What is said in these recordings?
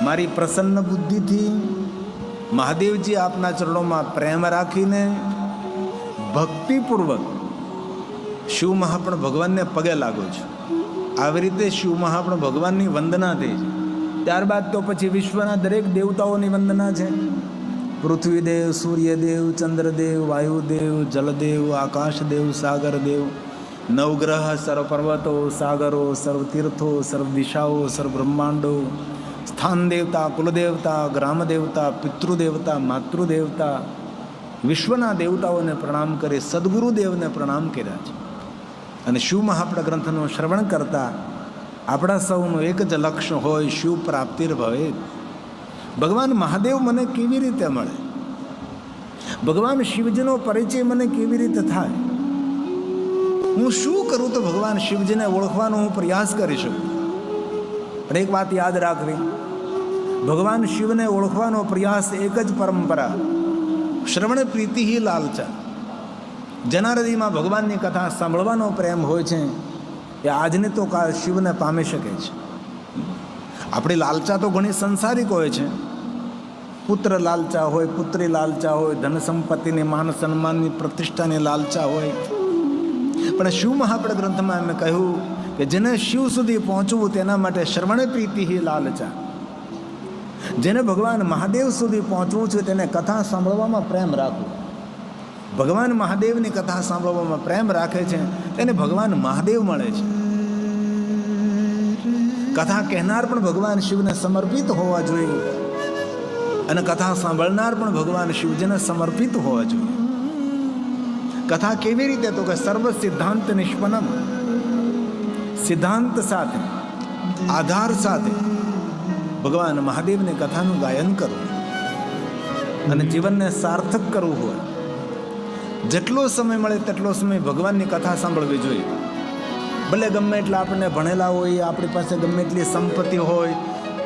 મારી પ્રસન્ન બુદ્ધિથી મહાદેવજી આપના ચરણોમાં પ્રેમ રાખીને ભક્તિપૂર્વક શિવ મહાપ્રભુ ભગવાનને પગે લાગુ છું. આવી રીતે શિવ મહાપ્રભુ ભગવાનની વંદના થઈ છે. ત્યારબાદ તો પછી વિશ્વના દરેક દેવતાઓની વંદના છે. પૃથ્વીદેવ, સૂર્યદેવ, ચંદ્રદેવ, વાયુદેવ, જલદેવ, આકાશદેવ, સાગરદેવ, નવગ્રહ, સર્વ પર્વતો, સાગરો, સર્વ તીર્થો, સર્વ દિશાઓ, સર્વ બ્રહ્માંડો, સ્થાન દેવતા, કુલદેવતા, ગ્રામ દેવતા, પિતૃદેવતા, માતૃદેવતા, વિશ્વના દેવતાઓને પ્રણામ કરી સદગુરુદેવને પ્રણામ કર્યા છે. અને શિવ મહાપ્રભુ ગ્રંથનું શ્રવણ કરતા આપણા સૌનું એક જ લક્ષ્ય હોય, શિવ પ્રાપ્તિર ભવે. ભગવાન મહાદેવ મને કેવી રીતે મળે, ભગવાન શિવજીનો પરિચય મને કેવી રીતે થાય, હું શું કરું તો ભગવાન શિવજીને ઓળખવાનો હું પ્રયાસ કરી શકું. પણ એક વાત યાદ રાખવી, ભગવાન શિવને ઓળખવાનો પ્રયાસ એક જ પરંપરા, શ્રવણ પ્રીતિ હિ લાલચા. જેના હૃદયમાં ભગવાનની કથા સાંભળવાનો પ્રેમ હોય છે એ આજને તો કાળ શિવને પામી શકે છે. આપણી લાલચા તો ઘણી સંસારિક હોય છે. પુત્ર લાલચા હોય, પુત્રી લાલચા હોય, ધન સંપત્તિની, માન સન્માનની, પ્રતિષ્ઠાની લાલચા હોય. પણ શિવ મહાપ્રભુ ગ્રંથમાં એમણે કહ્યું કે જેને શિવ સુધી પહોંચવું તેના માટે શ્રવણ પ્રીતિ હિ લાલચા. જેને ભગવાન મહાદેવ સુધી પહોંચવું છે તેને કથા સાંભળવામાં પ્રેમ રાખવું. ભગવાન મહાદેવની કથા સાંભળવામાં પ્રેમ રાખે છે તેને ભગવાન મહાદેવ મળે છે. કથા કહેનાર પણ ભગવાન શિવને સમર્પિત હોવા જોઈએ અને કથા સાંભળનાર પણ ભગવાન શિવજીને સમર્પિત હોવા જોઈએ. કથા કેવી રીતે? તો કે સર્વ સિદ્ધાંત નિષ્પન્નમ, સિદ્ધાંત સાથે, આધાર સાથે ભગવાન મહાદેવની કથાનું ગાયન કરવું અને જીવનને સાર્થક કરવું હોય જેટલો સમય મળે તેટલો સમય ભગવાનની કથા સાંભળવી જોઈએ. ભલે ગમે એટલા આપણને ભણેલા હોય, આપણી પાસે ગમે એટલી સંપત્તિ હોય,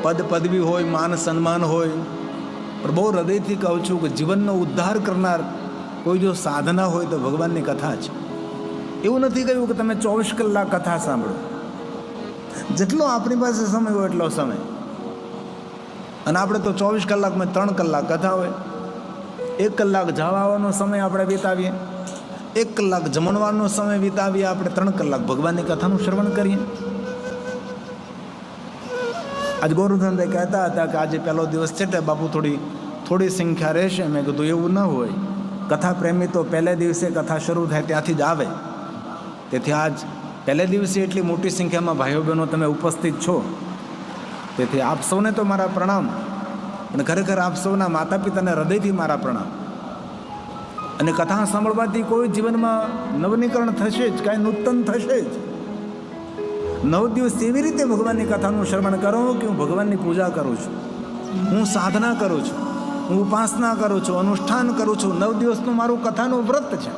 પદ પદવી હોય, માન સન્માન હોય, પણ બહુ હૃદયથી કહું છું કે જીવનનો ઉદ્ધાર કરનાર કોઈ જો સાધના હોય તો ભગવાનની કથા છે. એવું નથી કહ્યું કે તમે 24 કલાક કથા સાંભળો, જેટલો આપણી પાસે સમય હોય એટલો સમય. અને આપણે તો 24 કલાકમાં 3 કલાક કથા હોય. 1 કલાક જવા આવવાનો સમય આપણે વિતાવીએ, 1 કલાક જમણવારનો સમય વિતાવીએ, આપણે 3 કલાક ભગવાનની કથાનું શ્રવણ કરીએ. આજ ગોરધનભાઈ કહેતા હતા કે આજે પહેલો દિવસ છે એટલે બાપુ થોડી સંખ્યા રહેશે. મેં કીધું એવું ન હોય, કથા પ્રેમી તો પહેલે દિવસે કથા શરૂ થાય ત્યાંથી જ આવે. તેથી આજ પહેલે દિવસે એટલી મોટી સંખ્યામાં ભાઈઓ બહેનો તમે ઉપસ્થિત છો. તેથી આપ સૌને તો મારા પ્રણામ, અને ખરેખર આપ સૌના માતા પિતાને હૃદયથી મારા પ્રણામ. અને કથા સાંભળવાથી કોઈ જીવનમાં નવનીકરણ થશે જ, કાંઈ નૂતન થશે જ. 9 દિવસ એવી રીતે ભગવાનની કથાનું શ્રવણ કરો કે હું ભગવાનની પૂજા કરું છું, હું સાધના કરું છું, હું ઉપાસના કરું છું, અનુષ્ઠાન કરું છું. 9 દિવસનું મારું કથાનું વ્રત છે.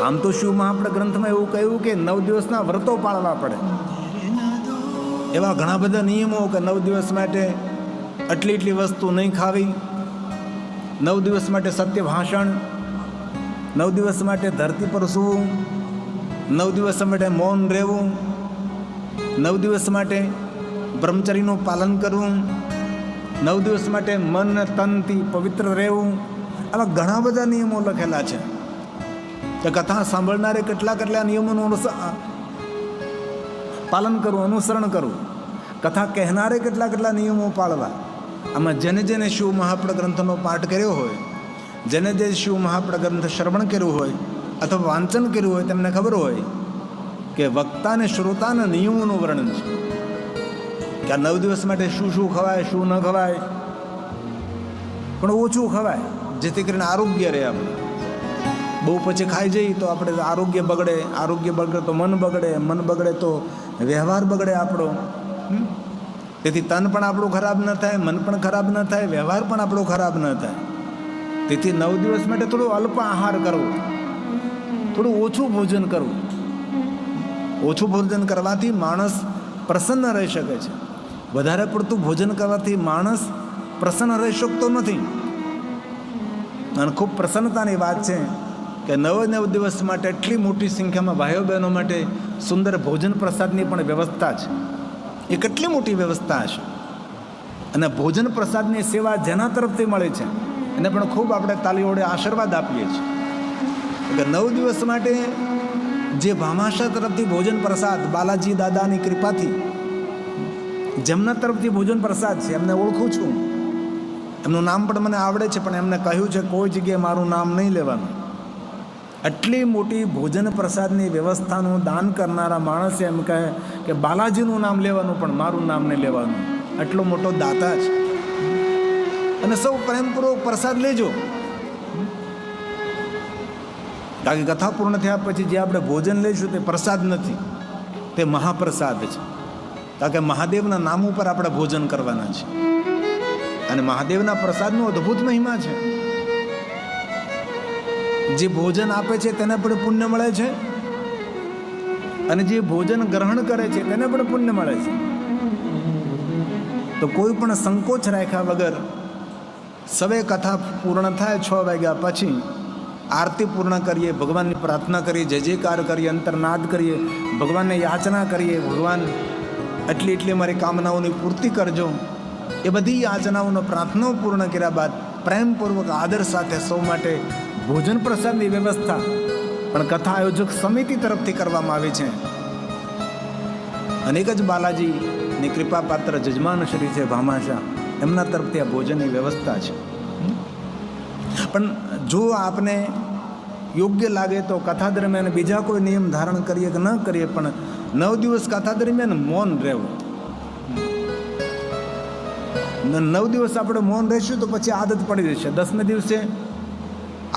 આમ તો શિવ મહાપ્રભુ ગ્રંથમાં એવું કહ્યું કે 9 દિવસના વ્રતો પાળવા પડે. એવા ઘણા બધા નિયમો કે 9 દિવસ માટે એટલી વસ્તુ નહીં ખાવી, 9 દિવસ માટે સત્ય ભાષણ, 9 દિવસ માટે ધરતી પર સૂવું, 9 દિવસ માટે મૌન રહેવું, 9 દિવસ માટે બ્રહ્મચર્યનું પાલન કરવું, 9 દિવસ માટે મન તનથી પવિત્ર રહેવું. આવા ઘણા બધા નિયમો લખેલા છે. કે કથા સાંભળનારે કેટલા નિયમોનું પાલન કરવું, અનુસરણ કરવું. કથા કહેનારે કેટલા નિયમો પાળવા. આમાં જેને શિવ મહાપ્રભુ ગ્રંથનો પાઠ કર્યો હોય, જેને જે શિવ મહાપ્રભુ ગ્રંથ શ્રવણ કર્યું હોય અથવા વાંચન કર્યું હોય તેમને ખબર હોય કે વક્તા અને શ્રોતાના નિયમોનું વર્ણન છે. કે આ 9 દિવસ માટે શું ખવાય, શું ન ખવાય, પણ ઓછું ખવાય જેથી કરીને આરોગ્ય રહે. આપણે બહુ પછી ખાઈ જઈએ તો આપણે આરોગ્ય બગડે તો મન બગડે તો વ્યવહાર બગડે આપણો. તેથી તન પણ આપણું ખરાબ ન થાય, મન પણ ખરાબ ન થાય, વ્યવહાર પણ આપણો ખરાબ ન થાય. તેથી 9 દિવસ માટે થોડું અલ્પ આહાર કરવો, થોડું ઓછું ભોજન કરવું. ઓછું ભોજન કરવાથી માણસ પ્રસન્ન રહી શકે છે. વધારે પડતું ભોજન કરવાથી માણસ પ્રસન્ન રહી શકતો નથી. અને ખૂબ પ્રસન્નતાની વાત છે કે 9 દિવસ માટે એટલી મોટી સંખ્યામાં ભાઈઓ બહેનો માટે સુંદર ભોજન પ્રસાદની પણ વ્યવસ્થા છે. એ કેટલી મોટી વ્યવસ્થા હશે. અને ભોજન પ્રસાદની સેવા જેના તરફથી મળે છે એને પણ ખૂબ આપણે તાલીઓડે આશીર્વાદ આપીએ છીએ કે 9 દિવસ માટે જે ભામાશા તરફથી ભોજન પ્રસાદ બાલાજી દાદાની કૃપાથી જેમના તરફથી ભોજન પ્રસાદ છે એમને ઓળખું છું, એમનું નામ પણ મને આવડે છે, પણ એમને કહ્યું છે કોઈ જગ્યાએ મારું નામ નહીં લેવાનું. આટલી મોટી ભોજન પ્રસાદની વ્યવસ્થાનું દાન કરનારા માણસે એમ કહે કે બાલાજીનું નામ લેવાનું પણ મારું નામ નહીં લેવાનું. આટલો મોટો દાતા છે. અને સૌ પ્રેમપૂર્વક પ્રસાદ લેજો, કારણ કે કથા પૂર્ણ થયા પછી જે આપણે ભોજન લઈશું તે પ્રસાદ નથી, તે મહાપ્રસાદ છે. કારણ કે મહાદેવના નામ ઉપર આપણે ભોજન કરવાના છે અને મહાદેવના પ્રસાદનો અદ્ભુત મહિમા છે. જે ભોજન આપે છે તેને પણ પુણ્ય મળે છે અને જે ભોજન ગ્રહણ કરે છે તેને પણ પુણ્ય મળે છે. તો કોઈ પણ સંકોચ રાખ્યા વગર સવે કથા પૂર્ણ થાય 6 વાગ્યા પછી આરતી પૂર્ણ કરીએ, ભગવાનની પ્રાર્થના કરીએ, જય જયકાર કરીએ, અંતરનાદ કરીએ, ભગવાનને યાચના કરીએ, ભગવાન એટલી મારી કામનાઓની પૂર્તિ કરજો. એ બધી યાચનાઓનો પ્રાર્થનાઓ પૂર્ણ કર્યા બાદ પ્રેમપૂર્વક આદર સાથે સૌ માટે ભોજન પ્રસાદની વ્યવસ્થા પણ કથા આયોજક સમિતિ તરફથી કરવામાં આવી છે. અને એક જ બાલાજીની કૃપાપાત્ર જજમાન શ્રી છે ભામાશા, એમના તરફથી આ ભોજનની વ્યવસ્થા છે. પણ જો આપને યોગ્ય લાગે તો કથા દરમિયાન બીજા કોઈ નિયમ ધારણ કરીએ કે ન કરીએ, પણ 9 દિવસ કથા દરમિયાન મૌન રહેવું. 9 દિવસ આપણે મૌન રહીશું તો પછી આદત પડી જશે. 10મે દિવસે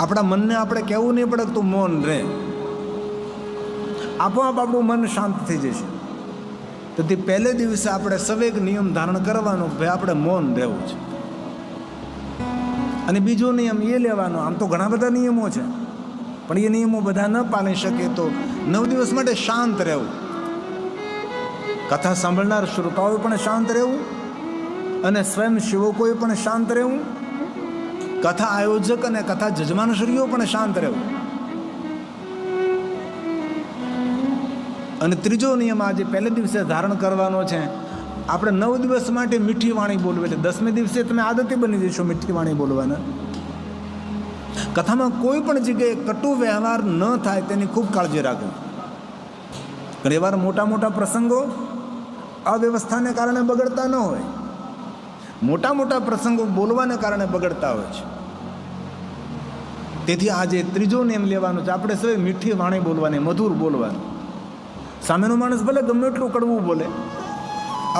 આપણા મનને આપણે કહેવું નહીં પડે તું મૌન રહે, આપોઆપ આપણું મન શાંત થઈ જશે. તેથી પહેલે દિવસે આપણે સવેગ નિયમ ધારણ કરવાનો, ભાઈ આપણે મૌન રહેવું છે. અને બીજો નિયમ એ લેવાનો, આમ તો ઘણા બધા નિયમો છે પણ એ નિયમો બધા ન પાળી શકે તો 9 દિવસ માટે શાંત રહેવું. કથા સાંભળનાર શ્રોતાઓએ પણ શાંત રહેવું અને સ્વયં સેવકોએ પણ શાંત રહેવું, કથા આયોજક અને કથા જજમાનશ્રીઓ પણ શાંત રહેવું. અને ત્રીજો નિયમ આજે પહેલે દિવસે ધારણ કરવાનો છે, આપણે 9 દિવસ માટે મીઠી વાણી બોલવી. એટલે 10મે દિવસે તમે આદતી બની જશો મીઠી વાણી બોલવાના. કથામાં કોઈ પણ જગ્યાએ કટુ વ્યવહાર ન થાય તેની ખૂબ કાળજી રાખવી. ઘણી વાર મોટા પ્રસંગો અવ્યવસ્થાને કારણે બગડતા ન હોય, મોટા પ્રસંગો બોલવાને કારણે બગડતા હોય છે. તેથી આજે ત્રીજો નિયમ લેવાનો છે, આપણે સૌ મીઠી વાણી બોલવાની, મધુર બોલવાની. સામેનો માણસ ભલે ગમે એટલું કડવું બોલે,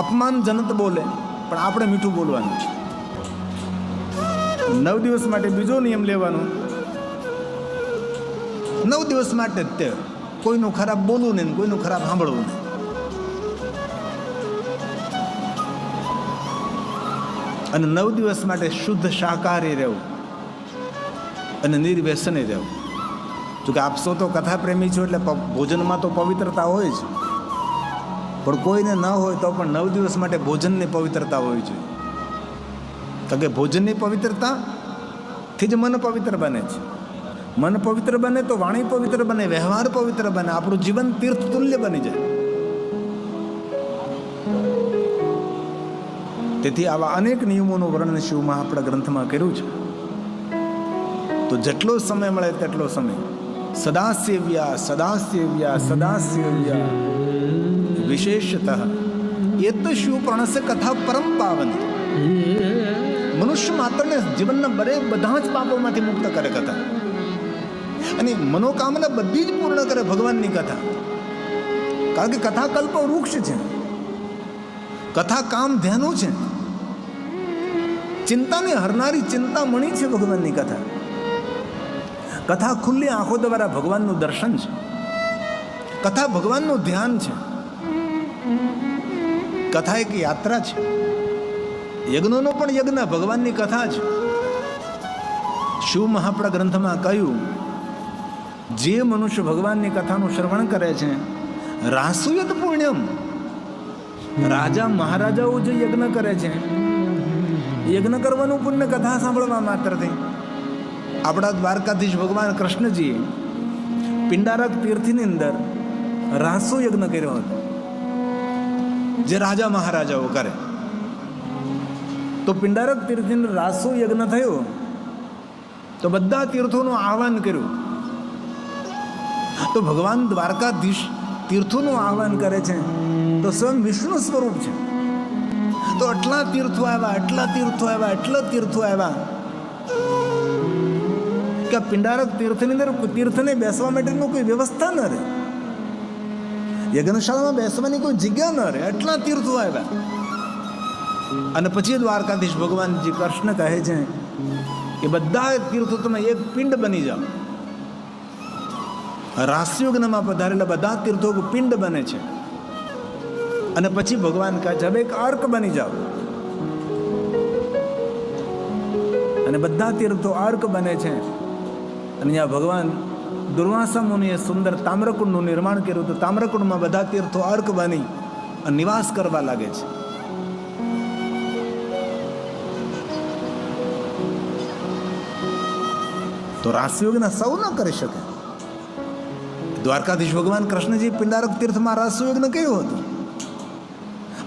અપમાનજનક બોલે, પણ આપણે મીઠું બોલવાનું છે. 9 દિવસ માટે બીજો નિયમ લેવાનો, 9 દિવસ માટે તે કોઈનું ખરાબ બોલવું નહીં, કોઈનું ખરાબ સાંભળવું નહીં. અને 9 દિવસ માટે શુદ્ધ શાકાહારી રહેવું અને નિર્વ્યસની રહેવું. જોકે આપ સૌ તો કથા પ્રેમી છો એટલે ભોજનમાં તો પવિત્રતા હોય જ, પણ કોઈને ન હોય તો પણ 9 દિવસ માટે ભોજનની પવિત્રતા હોય છે. કારણ કે ભોજનની પવિત્રતાથી જ મન પવિત્ર બને છે. મન પવિત્ર બને તો વાણી પવિત્ર બને, વ્યવહાર પવિત્ર બને, આપણું જીવન તીર્થ તુલ્ય બની જાય. તેથી આવા અનેક નિયમોનું વર્ણન શિવમાં આપણા ગ્રંથમાં કર્યું છે. તો જેટલો સમય મળે તેટલો સમય સદાસેવ્યા વિશેષતઃ એત શિવ પ્રણસ કથા પરમ પાવન. મનુષ્ય માત્રને જીવનના બધા જ પાપોમાંથી મુક્ત કરે કથા, અને મનોકામના બધી જ પૂર્ણ કરે ભગવાનની કથા. કારણ કે કથા કલ્પ વૃક્ષ છે, કથા કામ ધ્યાનું છે, ચિંતાને હરનારી ચિંતામણી છે ભગવાનની કથા. કથા ખુલ્લી આંખો દ્વારા ભગવાનનું દર્શન છે, કથા ભગવાનનું ધ્યાન છે, કથા એક યાત્રા છે. યજ્ઞનો પણ યજ્ઞ ભગવાનની કથા છે. શિવ મહાપડા ગ્રંથમાં કહ્યું, જે મનુષ્ય ભગવાનની કથાનું શ્રવણ કરે છે રાસુયત પુણ્યમ. રાજા મહારાજાઓ જે યજ્ઞ કરે છે, યજ્ઞ કરવાનું પુણ્ય કથા સાંભળવા માત્રથી. આપણા દ્વારકાધીશ ભગવાન કૃષ્ણજીએ પિંડારક તીર્થની અંદર રાસો યજ્ઞ કર્યો હતો, જે રાજા મહારાજાઓ કરે. તો પિંડારક તીર્થની રાસો યજ્ઞ થયો તો બધા તીર્થોનું આહવાન કર્યું. તો ભગવાન દ્વારકાધીશ તીર્થોનું આહવાન કરે છે તો સ્વયં વિષ્ણુ સ્વરૂપ છે. તો આટલા તીર્થો આવ્યા, આટલા તીર્થો આવ્યા, આટલા તીર્થો આવ્યા કે પિંડારક તીર્થની અંદર તીર્થને બેસવા માટેનું કોઈ વ્યવસ્થા ન રહે, યજ્ઞશાળામાં બેસવાની કોઈ જગ્યા ન રહે, આટલા તીર્થો આવ્યા. અને પછી દ્વારકાધીશ ભગવાનજી કૃષ્ણ કહે છે કે બધા તીર્થો તમે એક પિંડ બની જાઓ. રાસયોગ્નમાં પધારેલા બધા તીર્થો પિંડ બને છે. અને પછી ભગવાન કહે છે હવે એક અર્ક બની જાઓ. અને બધા તીર્થો અર્ક બને છે. અને ત્યાં ભગવાન દુર્વાસા મુનિએ સુંદર તામ્રકુંડનું નિર્માણ કર્યું. તો તામ્રકુંડમાં બધા તીર્થો અર્ક બની અને નિવાસ કરવા લાગે છે. તો રાસયોગના સૌ ન કરી શકે. દ્વારકાધીશ ભગવાન કૃષ્ણજી પિંડારક તીર્થમાં રાસયોગ્ન કયું હતું,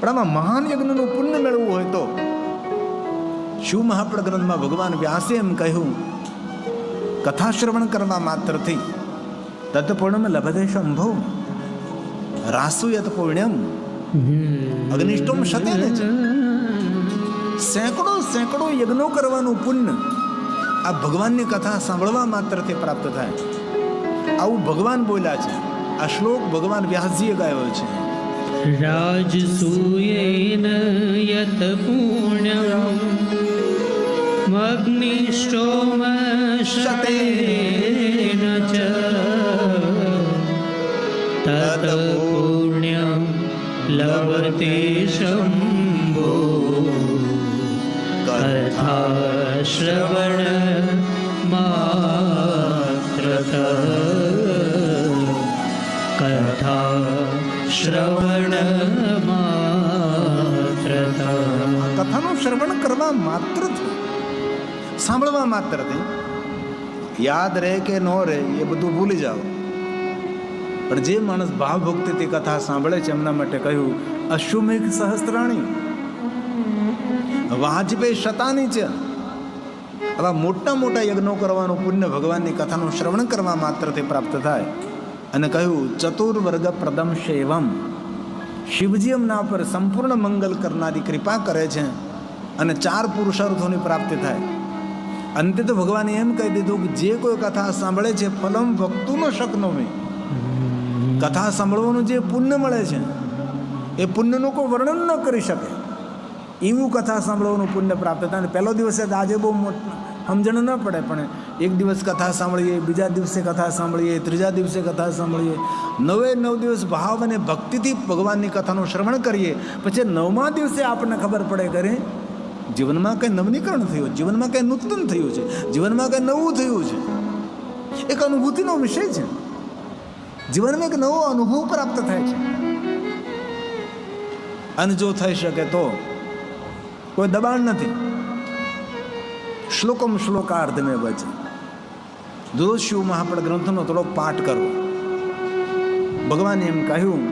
પણ આમાં મહાન યજ્ઞનું પુણ્ય મેળવવું હોય તો શિવ મહાપડ ગ્રંથમાં ભગવાન વ્યાસે એમ કહ્યું, કથા શ્રવણ કરવા માત્રથી તત પૂર્ણમ લભતે શંભો રાસુ યત પુણ્યમ અગ્નિષ્ટોમ શતેન છે. સેંકડો યજ્ઞો કરવાનું પુણ્ય આ ભગવાનની કથા સાંભળવા માત્રથી પ્રાપ્ત થાય. આવું ભગવાન બોલ્યા છે. આ શ્લોક ભગવાન વ્યાસજીએ ગાયો છે. રાજસૂયેન યત પુણ્યમ અગ્નિષ્ટોમ શતેન ચ તત પુણ્યમ લભતે શંભો કથા શ્રવણ માત્રતઃ કથા શ્રવણ માત્રતઃ. કથાનું શ્રવણ કરવા માત્રથી, સાંભળવા માત્રથી યાદ રહે કે ન રહે એ બધું ભૂલી જાઓ. પણ જે માણસ ભાવભક્તિથી કથા સાંભળે છે એમના માટે કહ્યું અશ્વમેઘ સહસ્ત્રાણી વાજપે શતાની છે. આવા મોટા મોટા યજ્ઞો કરવાનું પુણ્ય ભગવાનની કથાનું શ્રવણ કરવા માત્રથી પ્રાપ્ત થાય. અને કહ્યું ચતુર્વર્ગ પ્રદમ શૈવમ, શિવજી એમના પર સંપૂર્ણ મંગલ કરનારી કૃપા કરે છે અને 4 પુરુષાર્થોની પ્રાપ્તિ થાય. અંતે તો ભગવાને એમ કહી દીધું કે જે કોઈ કથા સાંભળે છે ફલમ ભક્તુનો શકનો મેં, કથા સાંભળવાનું જે પુણ્ય મળે છે એ પુણ્યનું કોઈ વર્ણન ન કરી શકે એવું કથા સાંભળવાનું પુણ્ય પ્રાપ્ત થાય. અને પહેલો દિવસે આજે બહુ સમજણ ન પડે, પણ એક દિવસ કથા સાંભળીએ, બીજા દિવસે કથા સાંભળીએ, ત્રીજા દિવસે કથા સાંભળીએ, 9 દિવસ ભાવ અને ભક્તિથી ભગવાનની કથાનું શ્રવણ કરીએ, પછી 9મા દિવસે આપણને ખબર પડે કરે જીવનમાં કંઈ નવનીકરણ થયું, જીવનમાં કંઈ નૂતન થયું છે, જીવનમાં કંઈ નવું થયું છે. એક અનુભૂતિનો વિષય છે. જીવનમાં એક નવો અનુભવ પ્રાપ્ત થાય છે. અને જો થઈ શકે તો કોઈ દબાણ નથી. શ્લોકમ શ્લોકાર્ધ મેં વચે રોજ શિવ મહાપડ ગ્રંથનો થોડોક પાઠ કરવો. ભગવાને એમ કહ્યું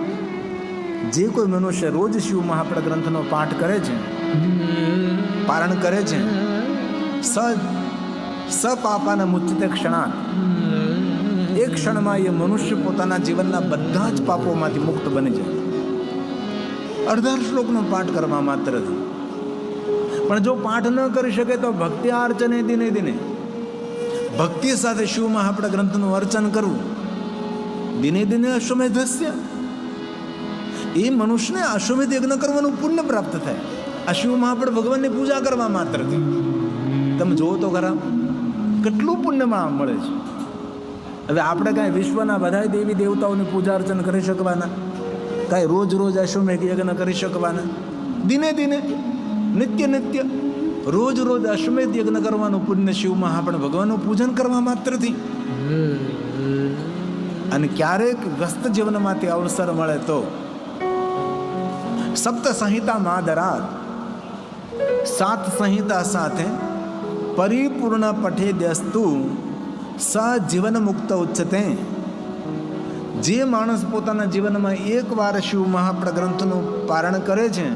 જે કોઈ મનુષ્ય રોજ શિવ મહાપડ ગ્રંથનો પાઠ કરે છે, પારણ કરે છે, સ પાપાના મુચ્યતે ક્ષણાત, એક ક્ષણમાં એ મનુષ્ય પોતાના જીવનના બધા જ પાપોમાંથી મુક્ત બની જાય. 18 શ્લોકનો પાઠ કરવા માત્રથી. પણ જો પાઠ ન કરી શકે તો ભક્તિ અર્ચને દિને દિને, ભક્તિ સાથે શિવ મહાપડ ગ્રંથનું અર્ચન કરવું. દિને દિને અશ્વમેધસ્ય, એ મનુષ્યને અશ્વમેધ યજ્ઞ કરવાનું પુણ્ય પ્રાપ્ત થાય. આ શિવ મહાપડ ભગવાનની પૂજા કરવા માત્રથી. તમે જુઓ તો ખરા કેટલું પુણ્ય મળે છે. હવે આપણે કાંઈ વિશ્વના બધા દેવી દેવતાઓની પૂજા અર્ચન કરી શકવાના, કાંઈ રોજ અશ્વમેઘ યજ્ઞ કરી શકવાના? દિને દિને, નિત્ય રોજ અશ્વમેધ યજ્ઞ કરવાનું પુણ્ય શિવ મહાપડ ભગવાનનું પૂજન કરવા માત્રથી. અને ક્યારેક વ્યસ્ત જીવનમાંથી અવસર મળે તો સપ્ત સંહિતા માદરાત, 7 સંહિતા સાથે પરિપૂર્ણ પઠેદ્યસ્તુ સ જીવન મુક્ત ઉચ્ચતે. જે માણસ પોતાના જીવનમાં એકવાર શિવ મહાપડ ગ્રંથનું પારણ કરે છે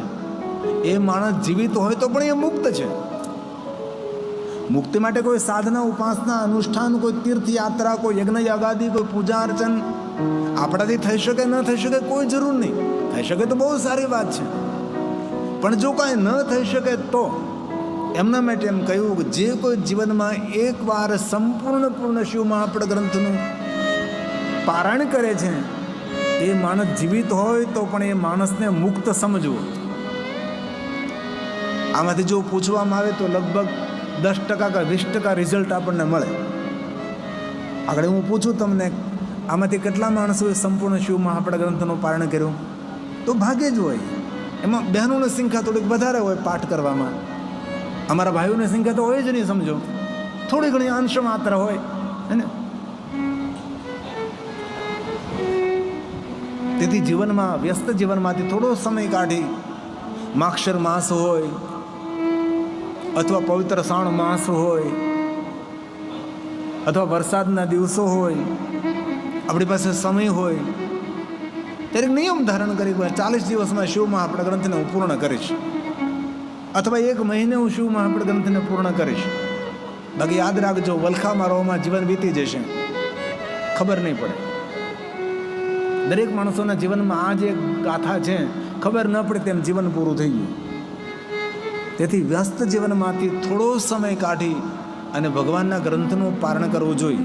એ માણસ જીવિત હોય તો પણ એ મુક્ત છે. મુક્તિ માટે કોઈ સાધના, ઉપાસના, અનુષ્ઠાન, કોઈ તીર્થયાત્રા, કોઈ યજ્ઞ યાગાદી, કોઈ પૂજા અર્ચન આપણાથી થઈ શકે ન થઈ શકે કોઈ જરૂર નહીં. થઈ શકે તો બહુ સારી વાત છે, પણ જો કાંઈ ન થઈ શકે તો એમના માટે એમ કહ્યું કે જે કોઈ જીવનમાં એકવાર સંપૂર્ણ શિવ મહાપડ ગ્રંથનું પારાયણ કરે છે એ માણસ જીવિત હોય તો પણ એ માણસને મુક્ત સમજવો. આમાંથી જો પૂછવામાં આવે તો લગભગ 10% કે 20% રિઝલ્ટ આપણને મળે. આગળ હું પૂછું તમને, આમાંથી કેટલા માણસોએ સંપૂર્ણ શિવ મહાપડ ગ્રંથનું પારાયણ કર્યું? તો ભાગ્યે જ હોય. એમાં બહેનોની સંખ્યા થોડીક વધારે હોય પાઠ કરવામાં, અમારા ભાઈઓની સંખ્યા તો હોય જ નહીં. સમજો, થોડી ઘણી અંશ માત્ર હોય હે ને. તેથી જીવનમાં, વ્યસ્ત જીવનમાંથી થોડો સમય કાઢી, માક્ષર માસ હોય અથવા પવિત્ર શ્રાવણ માસ હોય અથવા વરસાદના દિવસો હોય, આપણી પાસે સમય હોય ત્યારે નિયમ ધારણ કરી 40 દિવસમાં શિવ મહાપડ ગ્રંથને હું પૂર્ણ કરીશ, અથવા 1 મહિને હું શિવ મહાપડ ગ્રંથને પૂર્ણ કરીશ. બાકી યાદ રાખજો, વલખામાં રોમાં જીવન વીતી જશે, ખબર નહીં પડે. દરેક માણસોના જીવનમાં આ જે ગાથા છે, ખબર ન પડે તેમ જીવન પૂરું થઈ ગયું. તેથી વ્યસ્ત જીવનમાંથી થોડો સમય કાઢી અને ભગવાનના ગ્રંથનું પારણ કરવું જોઈએ.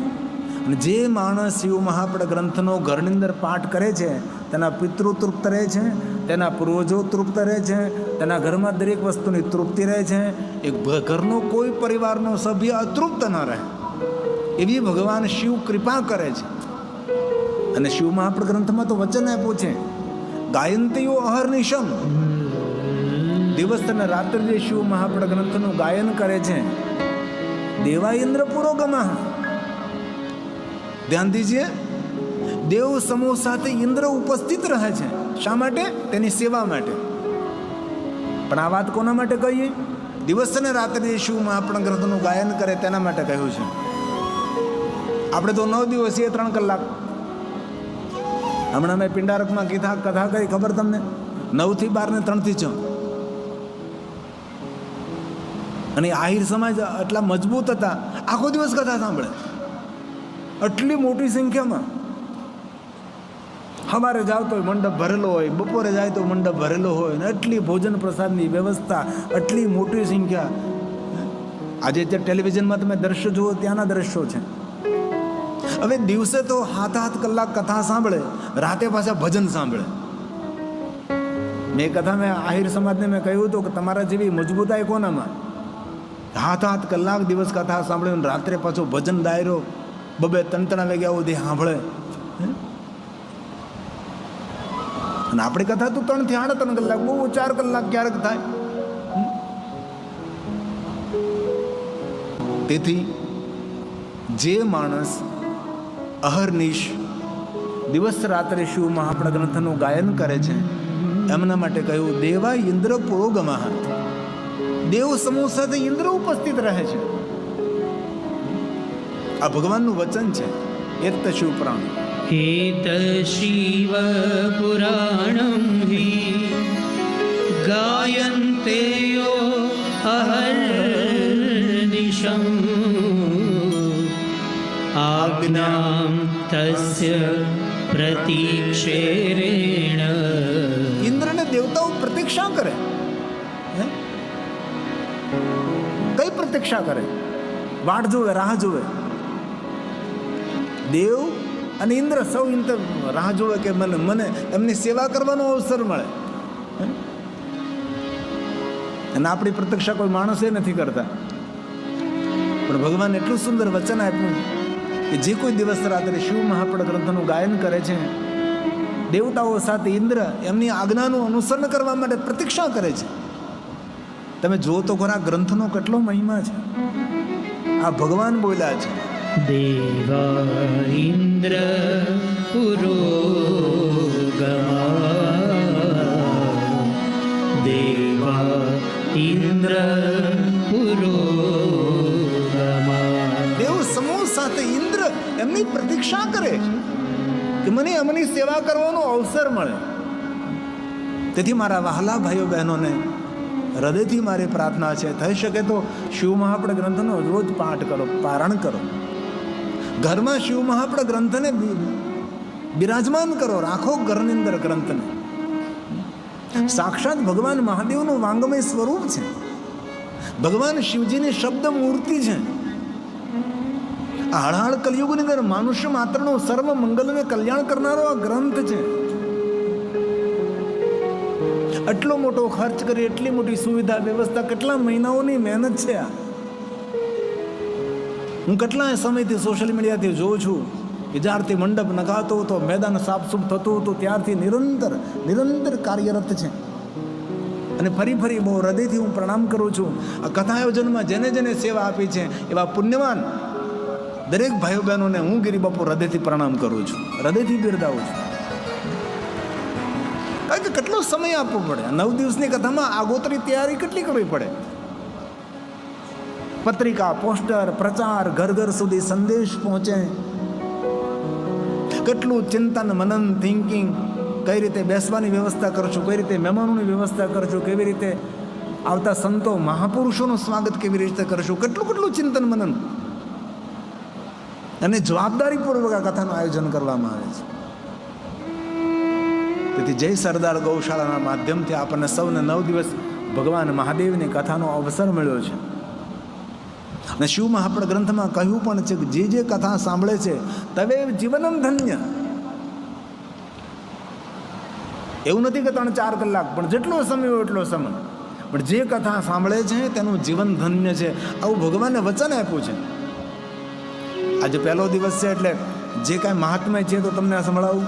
અને જે માણસ શિવ મહાપડ ગ્રંથનો ઘરની અંદર પાઠ કરે છે તેના પિતૃ તૃપ્ત રહે છે, તેના પૂર્વજો તૃપ્ત રહે છે, તેના ઘરમાં દરેક વસ્તુની તૃપ્તિ રહે છે. એક ઘરનો કોઈ પરિવારનો સભ્ય અતૃપ્ત ન રહે એવી ભગવાન શિવ કૃપા કરે છે. અને શિવ મહાપડ ગ્રંથમાં તો વચન આપ્યું છે, ગાયંતીઓ અહર્નિશમ, દિવસ અને રાત્રે જે શિવ મહાપડ ગ્રંથનું ગાયન કરે છે, દેવા ઇન્દ્ર પુરોગમઃ. ધ્યાન દીજીએ, દેવ સમૂહ સાથે ઇન્દ્ર ઉપસ્થિત રહે છે. શા માટે? તેની સેવા માટે. પણ આ વાત કોના માટે કહીએ? દિવસ અને રાત્રે શિવ મહાપડ ગ્રંથનું ગાયન કરે તેના માટે કહ્યું છે. આપણે તો 9 દિવસીય 3 કલાક. હમણાં મેં પિંડારકમાં કથા કઈ ખબર તમને? 9 થી 12 ને 3 થી 6. અને આહિર સમાજ એટલા મજબૂત હતા, આખો દિવસ કથા સાંભળે, આટલી મોટી સંખ્યામાં. સવારે જાવ તો મંડપ ભરેલો હોય, બપોરે જાય તો મંડપ ભરેલો હોય, ને એટલી ભોજન પ્રસાદની વ્યવસ્થા, આટલી મોટી સંખ્યા. આજે ટેલિવિઝનમાં તમે દ્રશ્યો જુઓ, ત્યાંના દ્રશ્યો છે. હવે દિવસે તો 7-8 કલાક કથા સાંભળે, રાતે પાછા ભજન સાંભળે. મેં આહિર સમાજને મેં કહ્યું હતું કે તમારા જેવી મજબૂતાઈ કોનામાં? 7-8 કલાક દિવસ કથા સાંભળે, રાત્રે પાછો ભજન ડાયરો 2-3 વાગ્યા સુધી સાંભળે. અને આપણી કથા તો 3 થી 8 કલાક, બહુ 4 કલાક ક્યારેક થાય. તેથી જે માણસ અહર્નિશ દિવસ રાત્રે શિવ મહાપડ ગ્રંથનું ગાયન કરે છે એમના માટે કહ્યું, દેવા ઇન્દ્ર પુરોગમઃ, દેવ સમૂહ સાથે ઇન્દ્ર ઉપસ્થિત રહે છે. આ ભગવાનનું વચન છે. એત શિવ પુરાણ, એત શિવ પુરાણમ હિ ગાયન્તેયો અહર્નિશમ આજ્ઞામ તસ્ય પ્રતીક્ષેરેણ. ઇન્દ્રને દેવતાઓ પ્રતીક્ષા કરે. કઈ પ્રતીક્ષા કરે? વાટ જોવે, રાહ જોવે. દેવ અને ઇન્દ્ર સૌ રાહ જોવે કે મને એમની સેવા કરવાનો અવસર મળે. અને આપણી પ્રતીક્ષા કોઈ માણસે નથી કરતા. પણ ભગવાન એટલું સુંદર વચન આપ્યું કે જે કોઈ દિવસ રાત્રે શિવ મહાપડ ગ્રંથનું ગાયન કરે છે, દેવતાઓ સાથે ઇન્દ્ર એમની આજ્ઞાનું અનુસરણ કરવા માટે પ્રતીક્ષા કરે છે. તમે જો તો ખરા ગ્રંથનો કેટલો મહિમા છે. આ ભગવાન બોલ્યા છે, દેવા ઇન્દ્ર પુરોગમઃ, દેવા ઇન્દ્ર પુરોગમઃ. દેવ સમૂહ સાથે ઇન્દ્ર એમની પ્રતીક્ષા કરે છે કે મને એમની સેવા કરવાનો અવસર મળે. તેથી મારા વહાલા ભાઈઓ બહેનોને હૃદયથી મારી પ્રાર્થના છે, થઈ શકે તો શિવ મહાપડ ગ્રંથનો રોજ પાઠ કરો, પારણ કરો. ઘરમાં શિવ મહાપડ ગ્રંથને બિરાજમાન કરો, રાખો ઘરની અંદર ગ્રંથને. સાક્ષાત ભગવાન મહાદેવનું વાંગમય સ્વરૂપ છે. ભગવાન શિવજીની શબ્દ મૂર્તિ છે. આ હળહળ કલયુગની અંદર મનુષ્ય માત્રનો સર્વ મંગલને કલ્યાણ કરનારો આ ગ્રંથ છે. આટલો મોટો ખર્ચ કરી, એટલી મોટી સુવિધા વ્યવસ્થા, કેટલા મહિનાઓની મહેનત છે આ. હું કેટલા સમયથી સોશિયલ મીડિયાથી જોઉં છું કે જ્યારથી મંડપ નખાતો હતો, મેદાન સાફસૂફ થતું હતું, ત્યારથી નિરંતર કાર્યરત છે. અને ફરી બહુ હૃદયથી હું પ્રણામ કરું છું. આ કથા આયોજનમાં જેને જેને સેવા આપી છે એવા પુણ્યવાન દરેક ભાઈઓ બહેનોને હું ગિરિબાપુ હૃદયથી પ્રણામ કરું છું, હૃદયથી બિરદાવું છું. કારણ કે કેટલો સમય આપવો પડે. 9 દિવસની કથામાં આગોતરી તૈયારી કેટલી કરવી પડે. પત્રિકા, પોસ્ટર, પ્રચાર, ઘર સુધી સંદેશ પહોંચે. કેટલું ચિંતન, મનન, થિંકિંગ, કઈ રીતે બેસવાની વ્યવસ્થા કરશું, કઈ રીતે મહેમાનોની વ્યવસ્થા કરશું, કેવી રીતે આવતા સંતો મહાપુરુષોનું સ્વાગત કેવી રીતે કરશું, કેટલું ચિંતન મનન અને જવાબદારીપૂર્વક આ કથાનું આયોજન કરવામાં આવે છે. તેથી જય સરદાર ગૌશાળાના માધ્યમથી આપણને સૌને 9 દિવસ ભગવાન મહાદેવની કથાનો અવસર મળ્યો છે. અને શિવ મહાપડ ગ્રંથમાં કહ્યું પણ છે કે જે કથા સાંભળે છે તવે જીવનમ ધન્ય. એવું નથી કે 3-4 કલાક, પણ જેટલો સમય હોય એટલો સમય, પણ જે કથા સાંભળે છે તેનું જીવન ધન્ય છે, આવું ભગવાને વચન આપ્યું છે. આજે પહેલો દિવસ છે એટલે જે કાંઈ મહાત્મય છે તો તમને સંભળાવું.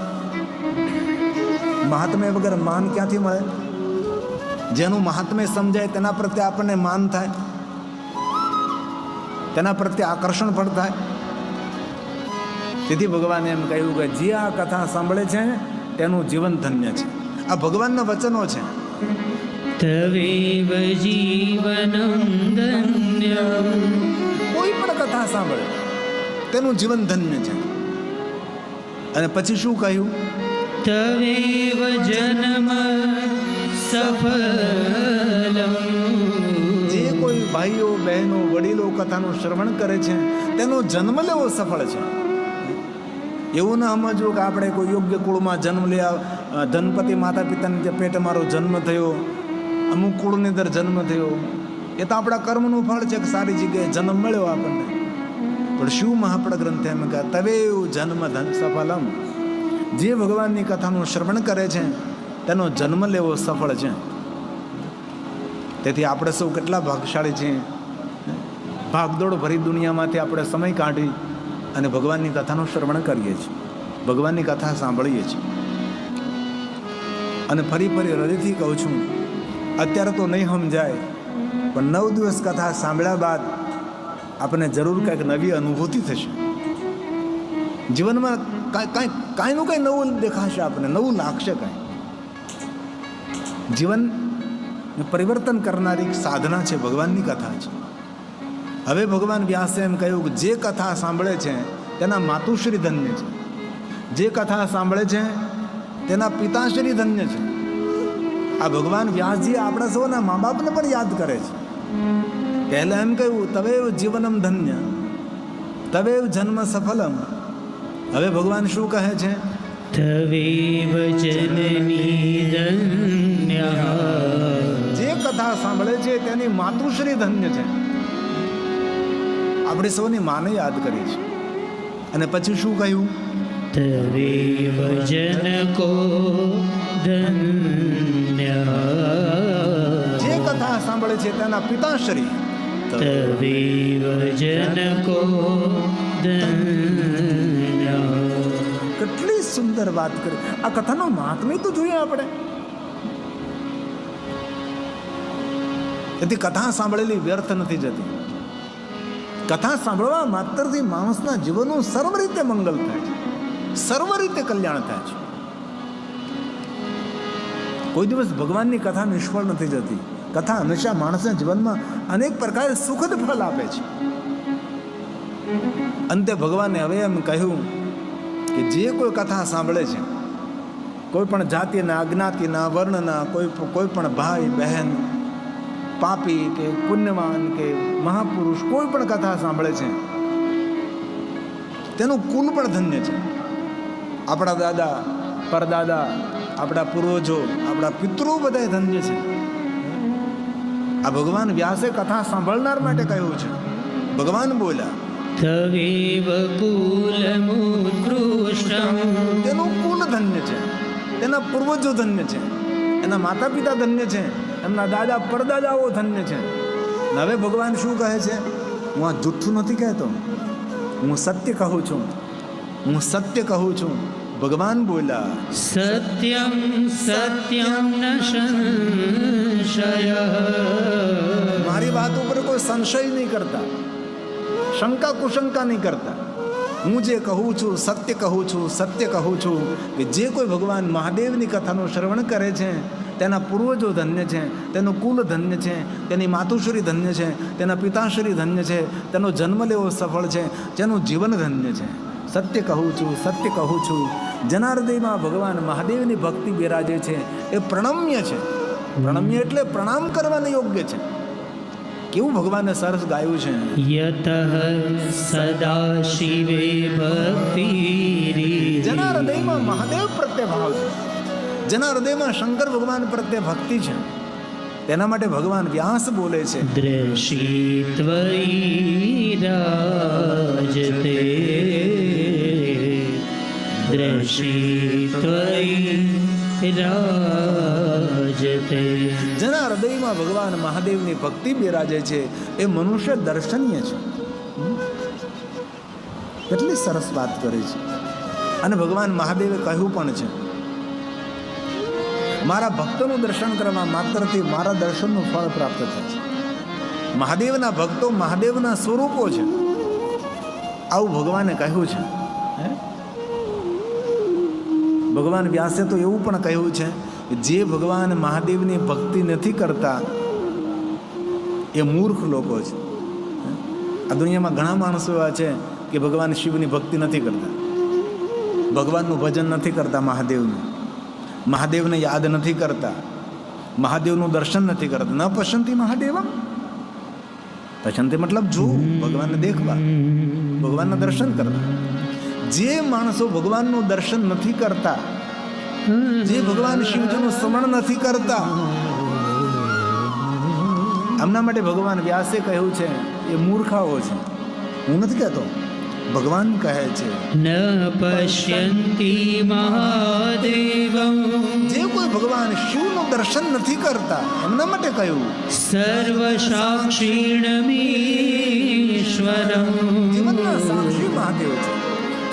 મહાત્મય વગર માન ક્યાંથી મળે? જેનું મહાત્મય સમજાય તેના પ્રત્યે આપણને માન થાય, તેના પ્રત્યે આકર્ષણ પણ થાય. તેથી ભગવાને એમ કહ્યું કે જે આ કથા સાંભળે છે તેનું જીવન ધન્ય છે. આ ભગવાનના વચનો છે. તવેવ જીવનમ ધન્ય. કોઈ પણ કથા સાંભળે તેનું જીવન ધન્ય છે. અને પછી શું કહ્યું? તવેવ જન્મ સફલમ. જે કોઈ ભાઈઓ, બહેનો, વડીલો કથાનું શ્રવણ કરે છે તેનો જન્મ લેવો સફળ છે. એવું ના સમજવું કે આપણે કોઈ યોગ્ય કુળમાં જન્મ લેવા, ધનપતિ માતા પિતાની પેટે મારો જન્મ થયો, અમુક કુળની અંદર જન્મ થયો, એ તો આપણા કર્મનું ફળ છે કે સારી જગ્યાએ જન્મ મળ્યો આપણને. પણ શિવ મહાપડ ગ્રંથ એમ કહે તવેવ જન્મ ધન સફલમ. જે ભગવાનની કથાનું શ્રવણ કરે છે તેનો જન્મ લેવો સફળ છે. તેથી આપણે સૌ કેટલા ભાગશાળી છીએ. ભાગદોડ ભરી દુનિયામાંથી આપણે સમય કાઢી અને ભગવાનની કથાનું શ્રવણ કરીએ છીએ, ભગવાનની કથા સાંભળીએ છીએ. અને ફરી હૃદયથી કહું છું, અત્યારે તો નહીં સમજાય, પણ 9 દિવસ કથા સાંભળ્યા બાદ આપણને જરૂર કંઈક નવી અનુભૂતિ થશે. જીવનમાં કાંઈનું કાંઈ નવું દેખાશે, આપણને નવું લાગશે. કાંઈ જીવન પરિવર્તન કરનારી સાધના છે, ભગવાનની કથા છે. હવે ભગવાન વ્યાસે એમ કહ્યું કે જે કથા સાંભળે છે તેના માતુશ્રી ધન્ય છે, જે કથા સાંભળે છે તેના પિતાશ્રી ધન્ય છે. આ ભગવાન વ્યાસજી આપણા સૌના મા બાપને પણ યાદ કરે છે. પહેલા એમ કહ્યું તવેવ જીવનમ ધન્ય, તવેવ જન્મ સફલમ. હવે ભગવાન શું કહે છે? તવેવ જનની ધન્ય. જે કથા સાંભળે છે તેની માતૃશ્રી ધન્ય છે. આપણે સૌની માને યાદ કરી છે. અને પછી શું કહ્યું? તવેવ જनको ધન્ય. જે કથા સાંભળે છે તેના પિતાશ્રી. તવેવ જनको ધન્ય. કેટલી સુંદર વાત કરી. આ કથાનો મહાત્મ્ય તો જોઈએ આપણે. તેથી કથા સાંભળેલી વ્યર્થ નથી જતી. કથા સાંભળવા માત્રથી માણસના જીવનનું સર્વ રીતે મંગલ થાય છે, સર્વ રીતે કલ્યાણ થાય છે. કોઈ દિવસ ભગવાનની કથા નિષ્ફળ નથી જતી. કથા હંમેશા માણસના જીવનમાં અનેક પ્રકારે સુખદ ફળ આપે છે. અંતે ભગવાને હવે એમ કહ્યું કે જે કોઈ કથા સાંભળે છે, કોઈ પણ જાતિના, અજ્ઞાતિના, વર્ણના, કોઈ પણ ભાઈ બહેન, પાપી કે પુણ્યવાન કે મહાપુરુષ કોઈ પણ કથા સાંભળે છે તેનું કુલ પણ ધન્ય છે. આપણા દાદા પરદાદા, આપણા પૂર્વજો, આપણા પિતૃ બધા ધન્ય છે. આ ભગવાન વ્યાસે કથા સાંભળનાર માટે કહ્યું છે. ભગવાન બોલ્યા તવેવ કુલમુત્કૃષ્ટં, તેનું કુલ ધન્ય છે, તેના પૂર્વજો ધન્ય છે, એના માતા પિતા ધન્ય છે, એમના દાદા પરદાદાઓ ધન્ય છે. હવે ભગવાન શું કહે છે? હું આ જૂઠું નથી કહેતો, હું સત્ય કહું છું, હું સત્ય કહું છું. ભગવાન બોલ્યા સત્યમ સત્યમ ન સંશય. મારી વાત ઉપર કોઈ સંશય નહીં કરતા, શંકા કુશંકા નહીં કરતા. હું જે કહું છું સત્ય કહું છું, સત્ય કહું છું કે જે કોઈ ભગવાન મહાદેવની કથાનું શ્રવણ કરે છે તેના પૂર્વજો ધન્ય છે, તેનું કુલ ધન્ય છે, તેની માતુશ્રી ધન્ય છે, તેના પિતાશ્રી ધન્ય છે, તેનો જન્મ લેવો સફળ છે, તેનું જીવન ધન્ય છે. સત્ય કહું છું, સત્ય કહું છું. જેના હૃદયમાં ભગવાન મહાદેવની ભક્તિ બિરાજે છે એ પ્રણમ્ય છે. પ્રણમ્ય એટલે પ્રણામ કરવાને યોગ્ય છે. કેવું ભગવાને સરસ ગાયું છે. યતઃ સદા શિવે ભક્તિ, જેના હૃદયમાં મહાદેવ પ્રત્યે ભાવ છે, જેના હૃદયમાં શંકર ભગવાન પ્રત્યે ભક્તિ છે, તેના માટે ભગવાન વ્યાસ બોલે છે દ્રશી ત્વયી રાજતે, દ્રશી ત્વયી રાજતે. જેના હૃદયમાં ભગવાન મહાદેવની ભક્તિ બિરાજે છે એ મનુષ્ય દર્શનીય છે. કેટલી સરસ વાત કરી છે. અને ભગવાન મહાદેવે કહ્યું પણ છે મારા ભક્તોનું દર્શન કરવા માત્રથી મારા દર્શનનું ફળ પ્રાપ્ત થાય છે. મહાદેવના ભક્તો મહાદેવના સ્વરૂપો છે, આવું ભગવાને કહ્યું છે. ભગવાન વ્યાસે તો એવું પણ કહ્યું છે કે જે ભગવાન મહાદેવની ભક્તિ નથી કરતા એ મૂર્ખ લોકો છે. આ દુનિયામાં ઘણા માણસો એવા છે કે ભગવાન શિવની ભક્તિ નથી કરતા, ભગવાનનું ભજન નથી કરતા, મહાદેવને યાદ નથી કરતા, મહાદેવનું દર્શન નથી કરતા. ન પસંતી મહાદેવ, પસંતી મતલબ જોવું, ભગવાનને દેખવા, ભગવાનના દર્શન કરવા. જે માણસો ભગવાનનું દર્શન નથી કરતા, જે ભગવાન શિવજીનું સ્મરણ નથી કરતા, આમના માટે ભગવાન વ્યાસે કહ્યું છે એ મૂર્ખાઓ છે. હું નથી કહેતો, ભગવાન કહે છે ન પશ્યન્તિ મહાદેવં, જે કોઈ ભગવાન શિવનું દર્શન નથી કરતા એમના માટે કહ્યું સર્વ સાક્ષીણમીશ્વરં. જીવનના સાક્ષી મહાદેવ છે,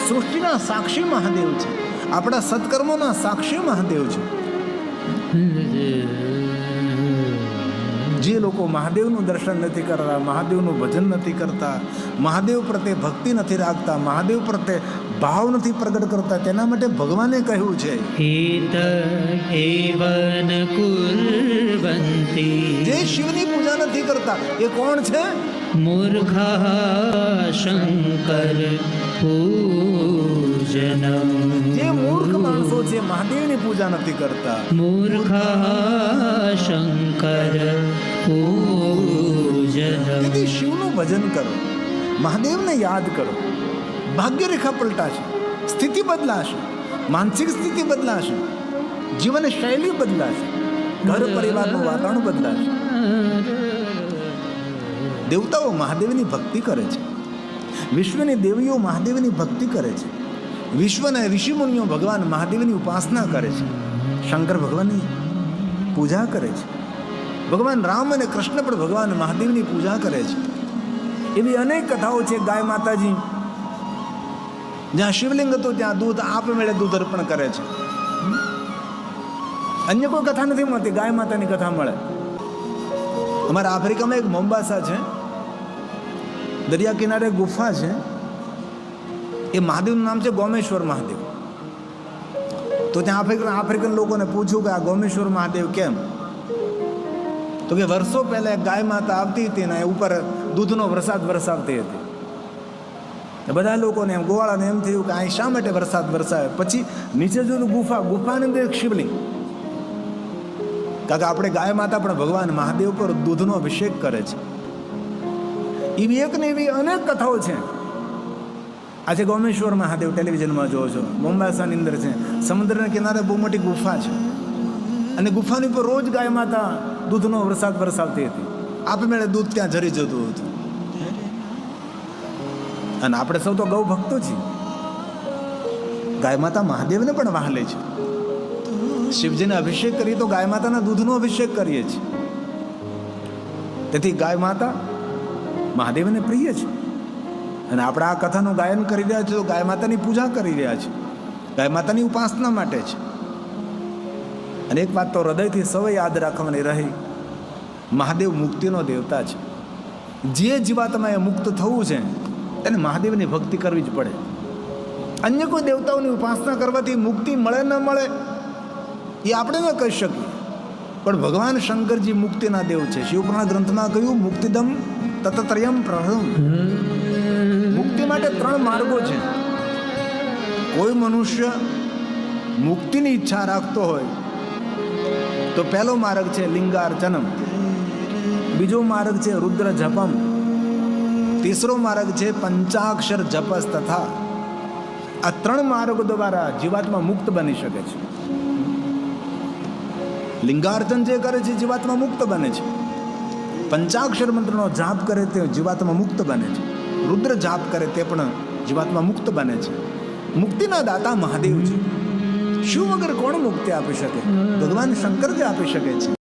સૃષ્ટિના સાક્ષી મહાદેવ છે, આપણા સત્કર્મોના સાક્ષી મહાદેવ છે. જે લોકો મહાદેવનું દર્શન નથી કરતા, મહાદેવનું ભજન નથી કરતા, મહાદેવ પ્રત્યે ભક્તિ નથી રાખતા, મહાદેવ પ્રત્યે ભાવ નથી પ્રગટ કરતા, તેના માટે ભગવાને કહ્યું છે હેત એવ ન કુર્વન્તિ. જે શિવની પૂજા નથી કરતા એ કોણ છે? મૂર્ખા શંકર પૂજનમ. જે મૂર્ખ માણસો છે મહાદેવની પૂજા નથી કરતા. મૂર્ખા શંકર પૂજનમ. તેથી શિવનું ભજન કરો, મહાદેવને યાદ કરો. ભાગ્યરેખા પલટાશે, સ્થિતિ બદલાશે, માનસિક સ્થિતિ બદલાશે, જીવન શૈલી બદલાશે, ઘર પરિવારનું વાતાવરણ બદલાશે. દેવતાઓ મહાદેવની ભક્તિ કરે છે, વિશ્વની દેવીઓ મહાદેવની ભક્તિ કરે છે, વિશ્વના ઋષિમુનિઓ ભગવાન મહાદેવની ઉપાસના કરે છે, શંકર ભગવાનની પૂજા કરે છે, ભગવાન રામ અને કૃષ્ણ પણ ભગવાન મહાદેવની પૂજા કરે છે. એવી અનેક કથાઓ છે. ગાય માતાજી જ્યાં શિવલિંગ હતું ત્યાં દૂધ આપમેળે દૂધ અર્પણ કરે છે. અન્ય કોઈ કથા નથી મળતી, ગાય માતાની કથા મળે. અમારા આફ્રિકામાં એક મોમ્બાસા છે, દરિયા કિનારે ગુફા છે, એ મહાદેવનું નામ છે ગોમેશ્વર મહાદેવ. તો ત્યાં આફ્રિકન લોકોને પૂછ્યું કે આ ગોમેશ્વર મહાદેવ કેમ? તો કે વર્ષો પહેલા એક ગાય માતા આવતી હતી ને ઉપર દૂધનો વરસાદ વરસાવતી હતી. બધા લોકોને એમ ગોવાળાને એમ થયું કે અહીં શા માટે વરસાદ વરસાવે. પછી નીચે જોયું ગુફાની અંદર એક શિવલિંગ. કારણ કે આપણે ગાય માતા પણ ભગવાન મહાદેવ પર દૂધનો અભિષેક કરે છે. એવી એક ને એવી અનેક કથાઓ છે. આજે ગોમેશ્વર મહાદેવ ટેલિવિઝનમાં જોવો છો, મોમ્બાસાની અંદર છે, સમુદ્રના કિનારે બહુ મોટી ગુફા છે, અને ગુફાની ઉપર રોજ ગાય માતા દૂધનો વરસાદ વરસાવતી હતી. આપમેળે દૂધ ત્યાં ઝરી જતું હતું. અને આપણે સૌ તો ગૌ ભક્તો છીએ. ગાય માતા મહાદેવને પણ વહાલે છે. શિવજીને અભિષેક કરીએ તો ગાય માતાના દૂધનો અભિષેક કરીએ છીએ. તેથી ગાય માતા મહાદેવને પ્રિય છે. અને આપણે આ કથાનું ગાયન કરી રહ્યા છીએ તો ગાય માતાની પૂજા કરી રહ્યા છીએ, ગાય માતાની ઉપાસના માટે છે. અને એક વાત તો હૃદયથી સૌ યાદ રાખવાની રહી, મહાદેવ મુક્તિનો દેવતા છે. જે જીવાત્માએ મુક્ત થવું છે તેને મહાદેવની ભક્તિ કરવી જ પડે. અન્ય કોઈ દેવતાઓની ઉપાસના કરવાથી મુક્તિ મળે ન મળે એ આપણે ન કહી શકીએ, પણ ભગવાન શંકરજી મુક્તિના દેવ છે. શિવપુરાણ ગ્રંથમાં કહ્યું મુક્તિદમ તત્ત્રયમ પ્રહમ. મુક્તિ માટે 3 માર્ગો છે. કોઈ મનુષ્ય મુક્તિની ઈચ્છા રાખતો હોય તો પહેલો માર્ગ છે લિંગાર્ચનમ, બીજો માર્ગ છે રુદ્ર જપમ, ત્રીજો માર્ગ છે પંચાક્ષર જપસ તથા. આ 3 માર્ગો દ્વારા જીવાત્મા મુક્ત બની શકે છે. લિંગાર્ચન જે કરે છે જીવાત્મા મુક્ત બને છે. પંચાક્ષર મંત્રનો જાપ કરે તે જીવાત્મા મુક્ત બને છે. રુદ્ર જાપ કરે તે પણ જીવાત્મા મુક્ત બને છે. મુક્તિના દાતા મહાદેવ છે. શિવ વગર કોણ મુક્તિ આપી શકે? ભગવાન શંકર જ આપી શકે છે.